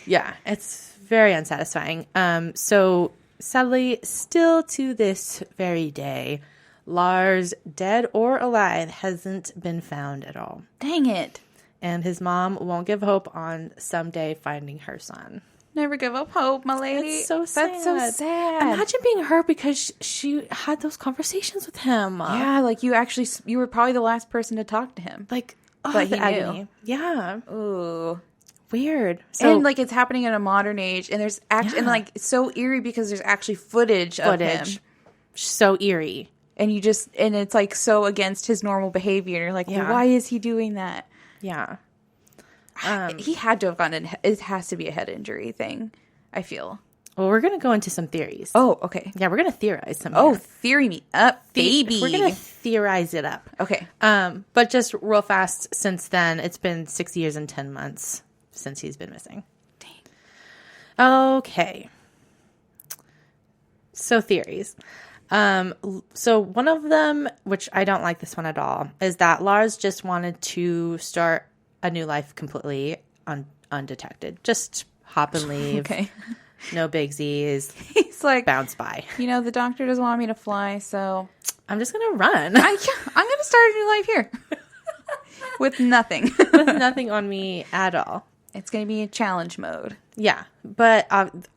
Yeah, it's very unsatisfying. So sadly, still to this very day, Lars, dead or alive, hasn't been found at all. Dang it. And his mom won't give hope on someday finding her son. Never give up hope, my lady. It's so sad. That's so sad. Imagine being her because she had those conversations with him. Yeah, like you were probably the last person to talk to him. Like, But he the knew. agony. Yeah. Ooh. Weird. So, And like it's happening in a modern age, and there's actually and like it's so eerie because there's actually footage of him, so eerie. and it's like so against his normal behavior. And you're like, Yeah. well, why is he doing that? Yeah. He had to have gotten. It has to be a head injury thing. I feel. Well, we're going to go into some theories. Oh, okay. Yeah, we're going to theorize some. Oh, here. theory me up, baby. We're going to theorize it up. Okay. But just real fast, since then, it's been 6 years and 10 months since he's been missing. Dang. Okay. So theories. So one of them, which I don't like this one at all, is that Lars just wanted to start a new life completely undetected. Just hop and leave. Okay. No bigsies. He's like, Bounce by. the doctor doesn't want me to fly, so I'm just going to run. I'm going to start a new life here with nothing. With nothing on me at all. It's going to be a challenge mode. Yeah, but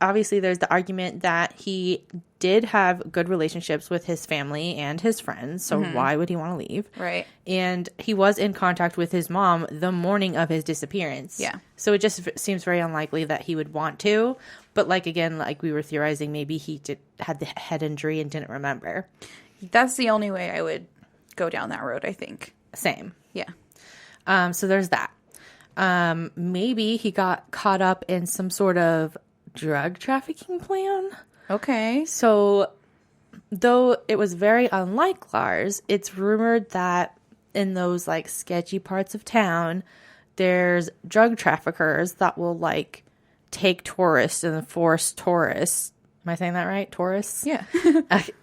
obviously there's the argument that he did have good relationships with his family and his friends, so why would he want to leave? Right. And he was in contact with his mom the morning of his disappearance. Yeah. So it just seems very unlikely that he would want to. But like again, like we were theorizing, maybe he had the head injury and didn't remember. That's the only way I would go down that road, I think. Same. Yeah. So there's that. Maybe he got caught up in some sort of drug trafficking plan. Okay. So, though it was very unlike Lars, it's rumored that in those like sketchy parts of town, there's drug traffickers that will like take tourists and force tourists. Am I saying that right? Tourists? Yeah.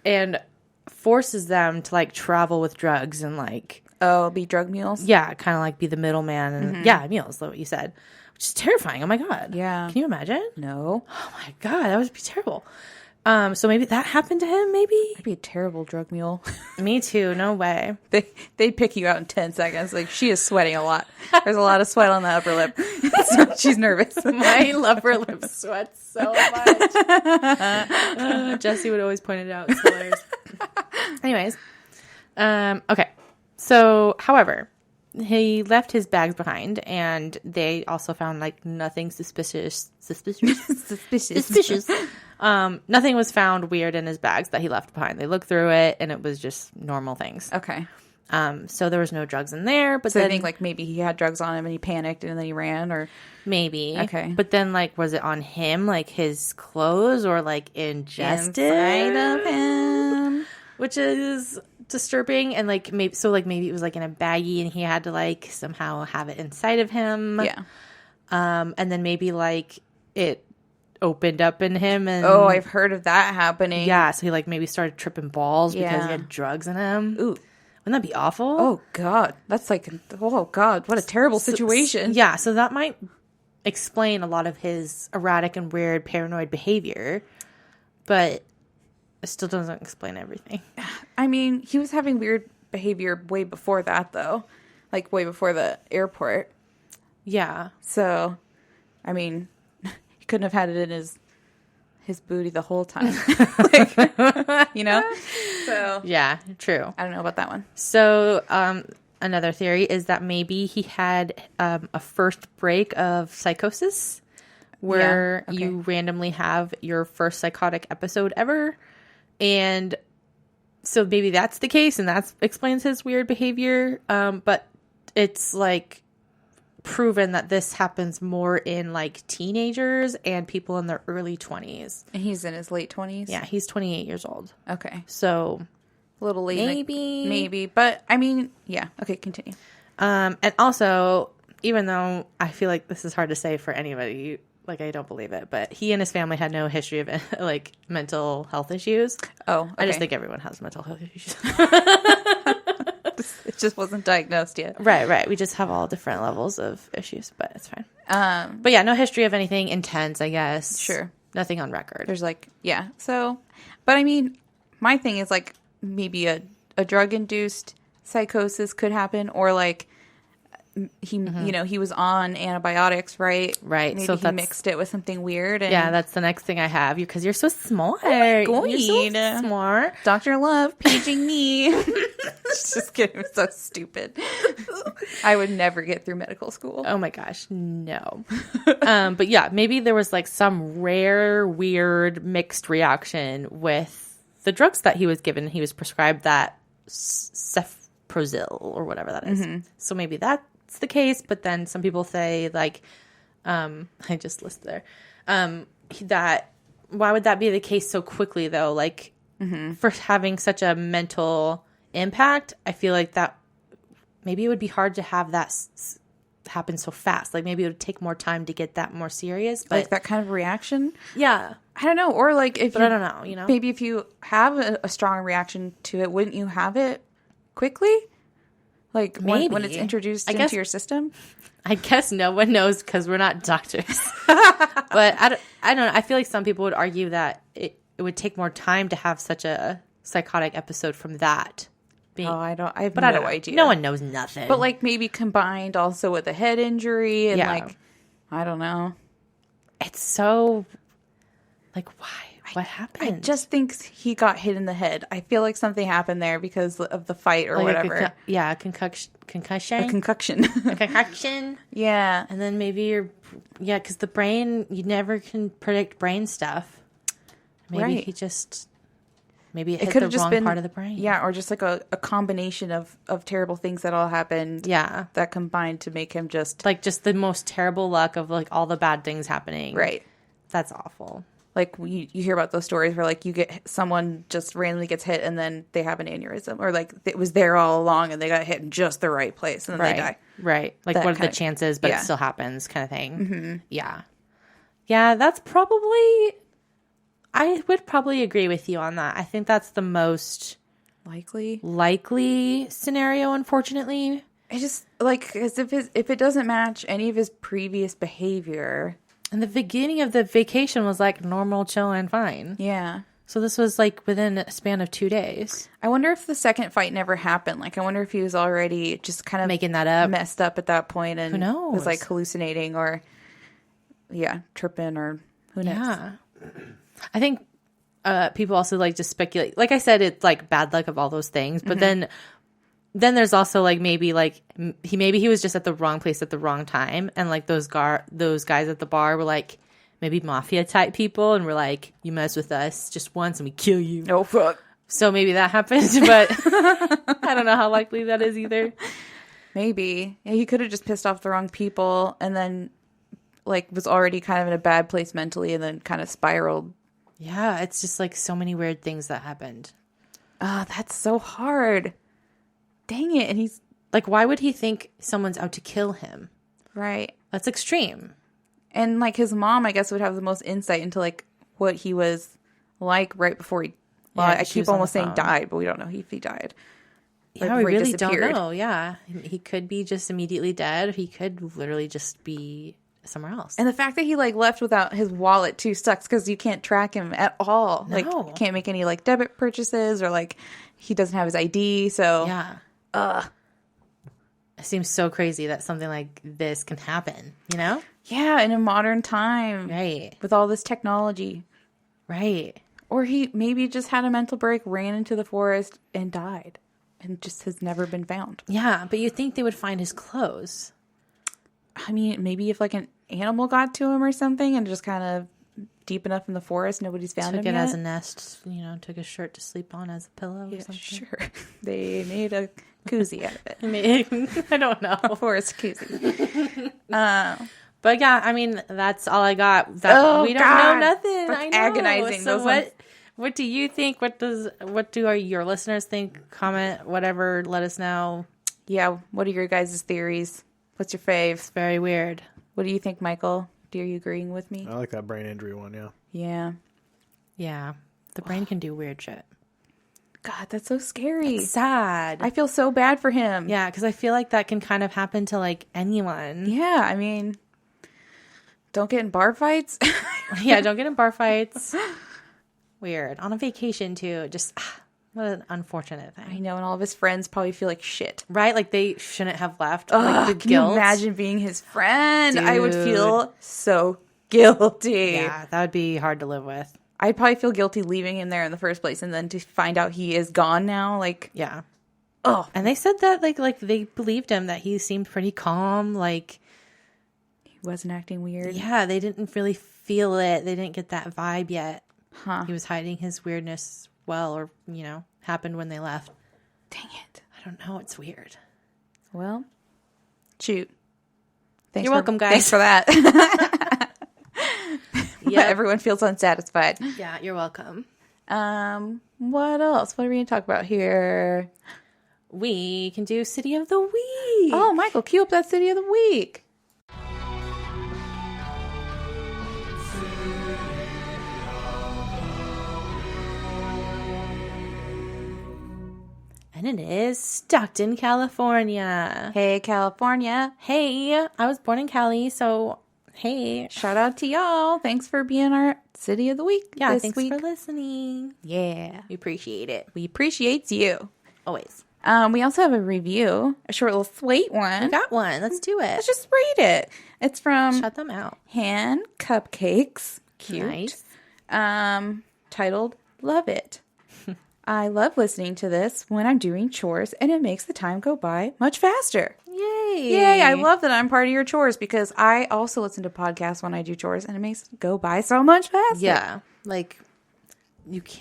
And forces them to like travel with drugs and like, Oh, be drug mules? yeah, kind of like be the middleman. And yeah, mules, what you said. Which is terrifying. Oh my God. Yeah. Can you imagine? No. Oh my God, that would be terrible. So maybe that happened to him, maybe? I'd be a terrible drug mule. Me too, no way. They'd pick you out in 10 seconds. Like, she is sweating a lot. There's a lot of sweat on the upper lip. So she's nervous. My upper lip sweats so much. Jesse would always point it out. It's hilarious. Anyways, okay. So, however, he left his bags behind, and they also found like nothing suspicious. Nothing was found weird in his bags that he left behind. They looked through it, and it was just normal things. Okay. So there was no drugs in there, but So then I think like maybe he had drugs on him and he panicked and then he ran, or maybe. Okay. But then like, was it on him, like his clothes, or like ingested inside of him. which is disturbing. And like maybe it was like in a baggie and he had to like somehow have it inside of him. Yeah. And then maybe like it opened up in him, and Oh, I've heard of that happening. yeah, so he like maybe started tripping balls because Yeah. he had drugs in him. Ooh. Wouldn't that be awful? Oh God. That's like, oh God, what a terrible situation. Yeah, so that might explain a lot of his erratic and weird paranoid behavior, but it still doesn't explain everything. I mean, he was having weird behavior way before that, though. Like, way before the airport. Yeah. So, I mean, he couldn't have had it in his his booty the whole time. Like, you know? So Yeah, true. I don't know about that one. So, another theory is that maybe he had a first break of psychosis where Yeah, okay. you randomly have your first psychotic episode ever. And so maybe that's the case and that explains his weird behavior. But it's like proven that this happens more in like teenagers and people in their early 20s. And he's in his late 20s. Yeah, he's 28 years old. Okay. So A little late. Maybe. Maybe. But I mean, yeah. Okay, continue. And also, even though I feel like this is hard to say for anybody, like I don't believe it, but he and his family had no history of like mental health issues. Oh, okay. I just think everyone has mental health issues. It just wasn't diagnosed yet. Right. We just have all different levels of issues, but it's fine. But yeah, no history of anything intense, I guess. Sure. Nothing on record. There's like, yeah. So, but I mean, my thing is like maybe a drug-induced psychosis could happen, or like he, you know, he was on antibiotics, right? Right, Maybe so he that's- mixed it with something weird. And Yeah, that's the next thing I have. Because you're so smart. God. You're so smart. Dr. Love paging me. Just kidding. It's so stupid. I would never get through medical school. Oh my gosh, no. But yeah, maybe there was like some rare, weird mixed reaction with the drugs that he was given. He was prescribed that cefprozil or whatever that is. So maybe that's the case. But then some people say like, I just listed there, that why would that be the case so quickly though? Like for having such a mental impact, I feel like that maybe it would be hard to have that happen so fast. Like maybe it would take more time to get that more serious. But Like that kind of reaction. yeah, I don't know. Or like if but I don't know, you know? maybe if you have a strong reaction to it, wouldn't you have it quickly? Like when it's Maybe. introduced I into guess- your system? I guess no one knows because we're not doctors. But I don't know. I feel like some people would argue that it would take more time to have such a psychotic episode from that. Being, Oh, I have but no I don't know. idea. No one knows nothing. But like maybe combined also with a head injury and Yeah. like, I don't know. it's so like, why? What happened? I just think he got hit in the head. I feel like something happened there because of the fight or like whatever. a concussion. A concoction. Concussion. Yeah. And then maybe because the brain, you never can predict brain stuff. Maybe Right. he just, maybe it It hit could the have just wrong been part of the brain. Yeah, or just like a combination of terrible things that all happened. Yeah. That combined to make him just Like just the most terrible luck of like all the bad things happening. right. That's awful. Like you hear about those stories where like you get someone just randomly gets hit and then they have an aneurysm, or like it was there all along and they got hit in just the right place and then Right. they die. Right. Like That what are the kind of- chances, but yeah. it still happens kind of thing. Mm-hmm. Yeah. Yeah, that's probably, I would probably agree with you on that. I think that's the most Likely. likely scenario, unfortunately. I just like as if it doesn't match any of his previous behavior. And the beginning of the vacation was like normal, chill, and fine. Yeah. So this was like within a span of 2 days. I wonder if the second fight never happened. Like I wonder if he was already just kind of Making that up. messed up at that point and Who knows? was like hallucinating or tripping or who knows. Yeah. I think people also like to speculate. Like I said, it's like bad luck of all those things. But then there's also like maybe like he was just at the wrong place at the wrong time. And like those guys at the bar were like maybe mafia type people. And we're like, you mess with us just once and we kill you. Oh fuck. So maybe that happened. But I don't know how likely that is either. Maybe. Yeah, he could have just pissed off the wrong people and then like was already kind of in a bad place mentally and then kind of spiraled. Yeah, it's just like so many weird things that happened. Oh, that's so hard. Dang it. And he's Like, why would he think someone's out to kill him? right. That's extreme. And like his mom, I guess, would have the most insight into like what he was like right before he. Well, Yeah, I she keep was on the almost saying phone. died, but we don't know if he died. Yeah, we before he really don't disappeared. know. Yeah, he could be just immediately dead. He could literally just be somewhere else. And the fact that he like left without his wallet too sucks because you can't track him at all. Like No. you can't make any like debit purchases or like he doesn't have his ID. So yeah, it seems so crazy that something like this can happen. You know, yeah, in a modern time, right? with all this technology. Right. Or he maybe just had a mental break, ran into the forest, and died. And just has never been found. Yeah, but you'd think they would find his clothes. I mean, maybe if like an animal got to him or something and just kind of deep enough in the forest, nobody's found Took him it yet. as a nest, took his shirt to sleep on as a pillow or Yeah, something. sure. They made a koozie out of it. I mean, I don't know. A forest koozie. But yeah, I mean, that's all I got. Oh, we don't God. know nothing. That's I know. agonizing. So Those ones- what do you think? What do your listeners think? Comment, whatever. Let us know. Yeah, what are your guys' theories? What's your fave? Very weird. What do you think, Michael? Are you agreeing with me? I like that brain injury one, yeah. Yeah. Yeah, the brain can do weird shit. God, that's so scary. Sad. I feel so bad for him. Yeah, because I feel like that can kind of happen to like anyone. Yeah, I mean, don't get in bar fights. Yeah, don't get in bar fights. Weird. On a vacation too. Just what an unfortunate I thing. know, and all of his friends probably feel like shit. Right? Like they shouldn't have left. Ugh, like the can you guilt. imagine being his friend? I would Dude. feel so guilty. Yeah, that would be hard to live with. I'd probably feel guilty leaving him there in the first place, and then to find out he is gone now, like, Yeah. oh, And they said that like they believed him, that he seemed pretty calm. Like, he wasn't acting weird. yeah, they didn't really feel it. They didn't get that vibe yet. Huh. He was hiding his weirdness well, or happened when they left. Dang it. I don't know. It's weird. Well, shoot. Thanks You're welcome, guys. Thanks for that. Yeah. Everyone feels unsatisfied. Yeah, you're welcome. What else? What are we going to talk about here? We can do City of the Week. Oh, Michael, cue up that City of the Week. And it is Stockton, California. Hey, California. Hey, I was born in Cali, so hey. Shout out to y'all. Thanks for being our City of the Week Yeah, this thanks week. for listening. Yeah. We appreciate it. We appreciate you. Always. We also have a review, a short little sweet one. I got one. Let's do it. Let's just read it. It's from Shut them out. Han Cupcakes. Cute. Nice. Titled Love It. I love listening to this when I'm doing chores, and it makes the time go by much faster. Yay. Yay, I love that I'm part of your chores, because I also listen to podcasts when I do chores, and it makes it go by so much faster. Yeah. Like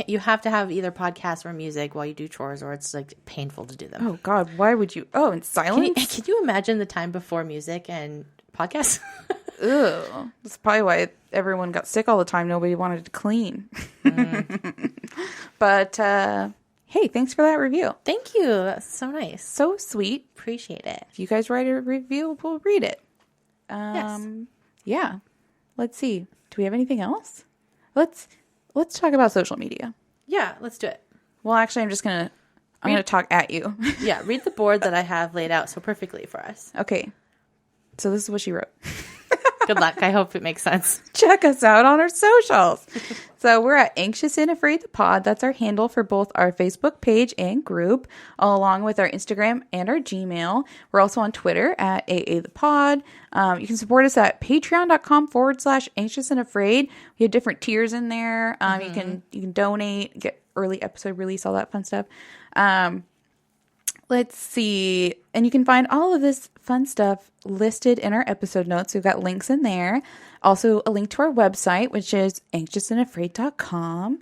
you have to have either podcast or music while you do chores, or it's like painful to do them. Oh God, why would you? Oh, in silence? Can you imagine the time before music and podcasts? Ugh. That's probably why everyone got sick all the time. Nobody wanted to clean. But hey, thanks for that review. Thank you. That's so nice. So sweet. Appreciate it. If you guys write a review, we'll read it. Yes. Yeah. Let's see. Do we have anything else? Let's talk about social media. Yeah, let's do it. Well, actually, I'm gonna talk at you. Yeah, read the board that I have laid out so perfectly for us. Okay. So this is what she wrote. Good luck. I hope it makes sense. Check us out on our socials. So we're at Anxious and Afraid the Pod. That's our handle for both our Facebook page and group, along with our Instagram and our Gmail. We're also on Twitter at AA the Pod. You can support us at patreon.com/anxious and afraid. We have different tiers in there. You can donate, get early episode release, all that fun stuff. Let's see. And you can find all of this fun stuff listed in our episode notes. We've got links in there. Also, a link to our website, which is anxiousandafraid.com.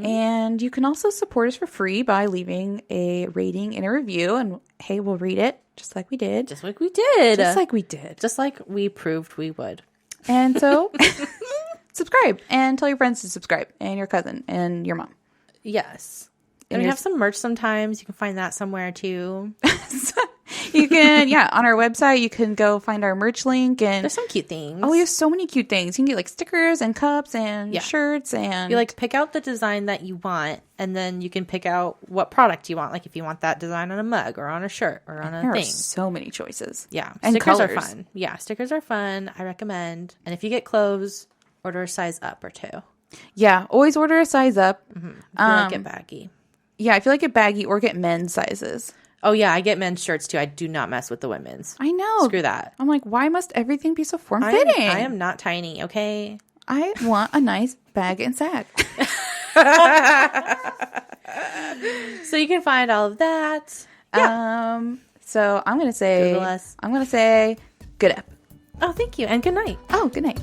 And you can also support us for free by leaving a rating and a review. And hey, we'll read it just like we did. Just like we did. Just like we did. Just like we proved we would. And so subscribe and tell your friends to subscribe, and your cousin and your mom. Yes. And And we your- have some merch sometimes. You can find that somewhere too. You can, on our website, you can go find our merch link. And There's some cute things. oh, we have so many cute things. You can get like stickers and cups and Yeah. shirts and You like pick out the design that you want, and then you can pick out what product you want. Like if you want that design on a mug or on a shirt or on a there are thing. so many choices. Yeah, and stickers colors. are fun. Yeah, stickers are fun. I recommend. And if you get clothes, order a size up or two. Yeah, always order a size up. If you like it baggy. Yeah, I feel like get baggy or get men's sizes. Oh yeah, I get men's shirts too. I do not mess with the women's. I know. Screw that. I'm like, why must everything be so I form-fitting? am not tiny, okay? I want a nice bag and sack. So you can find all of that. So I'm gonna say Google us. I'm gonna say good app. Oh, thank you, and good night. Oh, good night.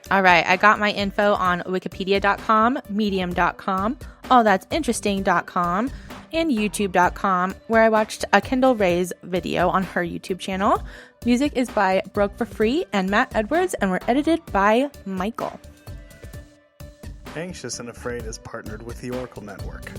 All right, I got my info on wikipedia.com, medium.com, allthat'sinteresting.com, and youtube.com, where I watched a Kendall Ray's video on her YouTube channel. Music is by Broke for Free and Matt Edwards, and we're edited by Michael. Anxious and Afraid is partnered with the Oracle Network.